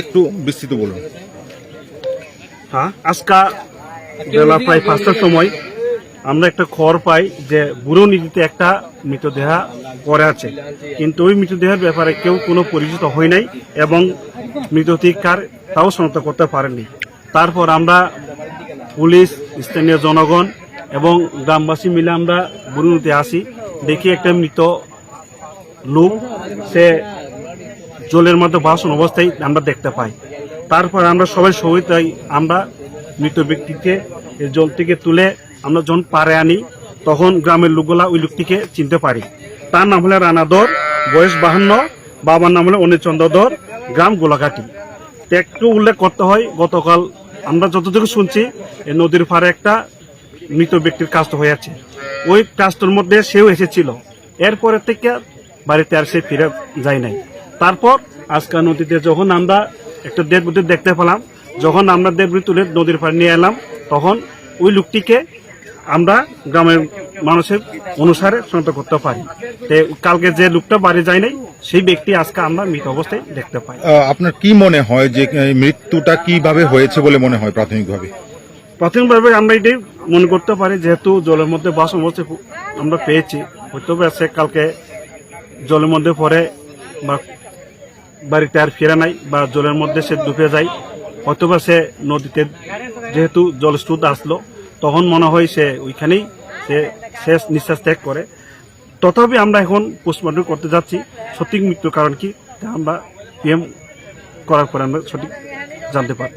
একটু বিস্তৃত বলুন। হ্যাঁ, আজকা বেলা প্রায় 5টার সময় আমরা একটা খবর পাই যে বুড়ো নদীতে একটা মৃতদেহ পড়ে আছে, কিন্তু ওই মৃতদেহের ব্যাপারে কেউ কোনো পরিচিত হয় নাই এবং মৃতদেহ কার তাও শনাক্ত করতে পারেননি। তারপর আমরা পুলিশ, স্থানীয় জনগণ এবং গ্রামবাসী মিলে আমরা বুড়ো নদীতে আসি, দেখি একটা মৃত লোক সে জলের মধ্যে ভাসমান অবস্থায় আমরা দেখতে পাই। তারপর আমরা সবাই সহায়তায় আমরা মৃত ব্যক্তিকে জল থেকে তুলে আমরা যখন পারে আনি, তখন গ্রামের লোকগুলা ওই লোকটিকে চিনতে পারি। তার নাম হলো রানাদর, বয়স 52, বাবার নাম হলো অনিচন্দ্র দর, গ্রাম গোলাঘাটি। একটু উল্লেখ করতে হয়, গতকাল আমরা যতটুকু শুনছি এই নদীর পাড়ে একটা মৃত ব্যক্তির কাজ হয়ে আছে, ওই কাজটার মধ্যে সেও এসেছিল। এরপরের থেকে বাড়িতে আর সে ফিরে যায় নাই। তারপর আজকা নদীতে যখন আমরা একটা দেড় বডি দেখতে পেলাম, যখন আমরা দেড় বডি তুলে নদীর পাড়ে নিয়ে এলাম, তখন ওই লোকটিকে আমরা গ্রামের মানুষের অনুসারে শনাক্ত করতে পারি। কালকে যে লোকটা বাড়ি যায় নাই, সেই ব্যক্তি আজকে আমরা মৃত অবস্থায় দেখতে পাই। আপনার কি মনে হয় যে মৃত্যুটা কিভাবে হয়েছে বলে মনে হয় প্রাথমিকভাবে? প্রাথমিকভাবে আমরা এটাই মনে করতে পারি, যেহেতু জলের মধ্যে ভাসমান অবস্থায় আমরা পেয়েছি, হয়তো সে কালকে জলের মধ্যে পড়ে বা বাড়িতে আর ফিরে নাই, বা জলের মধ্যে সে ডুবে যায়, হয়তোবা সে নদীতে যেহেতু জলস্রোত আসলো, তখন মনে হয় সে ওইখানেই সে শেষ নিঃশ্বাস ত্যাগ করে। তথাপি আমরা এখন পোস্টমর্টম করতে যাচ্ছি, সঠিক মৃত্যুর কারণ কি আমরা পিএম করার পরে আমরা সঠিক জানতে পারি।